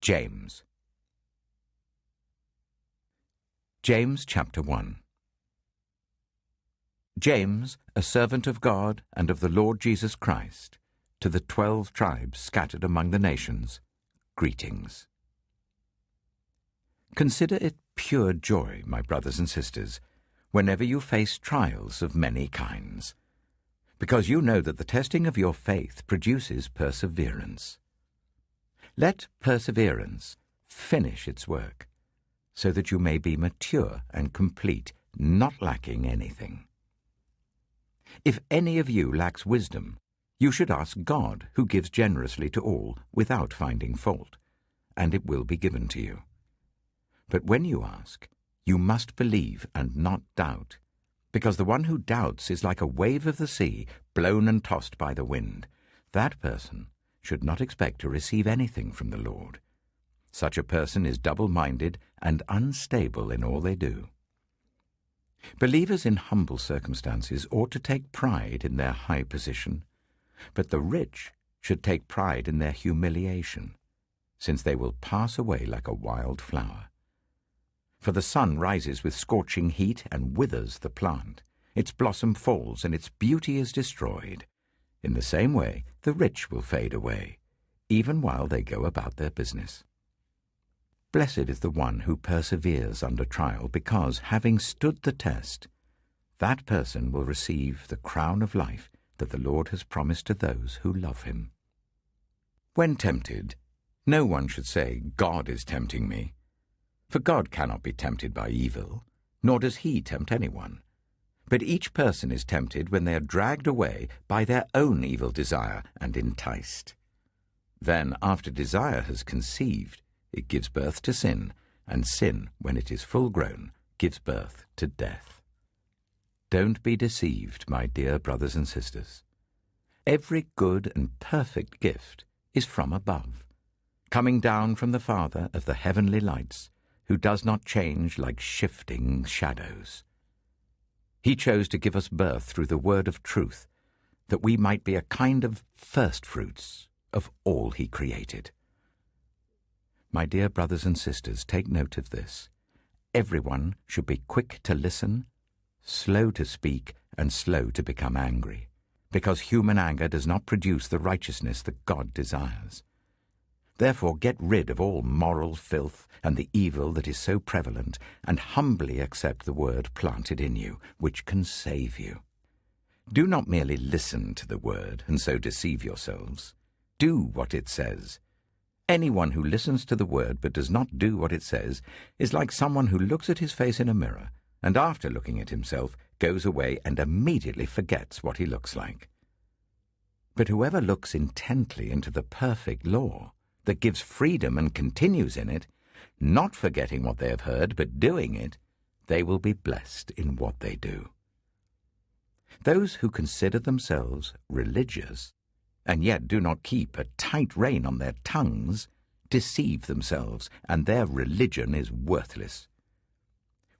James. James chapter 1. James, a servant of God and of the Lord Jesus Christ, to the 12 tribes scattered among the nations, greetings. Consider it pure joy, my brothers and sisters, whenever you face trials of many kinds, because you know that the testing of your faith produces perseverance. Let perseverance finish its work, so that you may be mature and complete, not lacking anything. If any of you lacks wisdom, you should ask God, who gives generously to all without finding fault, and it will be given to you. But when you ask, you must believe and not doubt, because the one who doubts is like a wave of the sea, blown and tossed by the wind. That person should not expect to receive anything from the Lord. Such a person is double-minded and unstable in all they do. Believers in humble circumstances ought to take pride in their high position, but the rich should take pride in their humiliation, since they will pass away like a wild flower. For the sun rises with scorching heat and withers the plant. Its blossom falls and its beauty is destroyed. In the same way, the rich will fade away, even while they go about their business. Blessed is the one who perseveres under trial, because, having stood the test, that person will receive the crown of life that the Lord has promised to those who love him. When tempted, no one should say, "God is tempting me." For God cannot be tempted by evil, nor does he tempt anyone. But each person is tempted when they are dragged away by their own evil desire and enticed. Then, after desire has conceived, it gives birth to sin, and sin, when it is full grown, gives birth to death. Don't be deceived, my dear brothers and sisters. Every good and perfect gift is from above, coming down from the Father of the heavenly lights, who does not change like shifting shadows. He chose to give us birth through the word of truth, that we might be a kind of firstfruits of all he created. My dear brothers and sisters, take note of this. Everyone should be quick to listen, slow to speak, and slow to become angry, because human anger does not produce the righteousness that God desires. Therefore get rid of all moral filth and the evil that is so prevalent, and humbly accept the word planted in you, which can save you. Do not merely listen to the word and so deceive yourselves. Do what it says. Anyone who listens to the word but does not do what it says is like someone who looks at his face in a mirror and after looking at himself goes away and immediately forgets what he looks like. But whoever looks intently into the perfect law that gives freedom and continues in it, not forgetting what they have heard but doing it, they will be blessed in what they do. Those who consider themselves religious and yet do not keep a tight rein on their tongues deceive themselves, and their religion is worthless.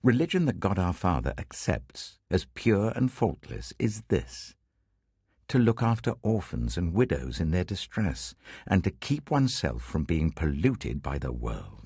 Religion that God our Father accepts as pure and faultless is this: to look after orphans and widows in their distress, and to keep oneself from being polluted by the world.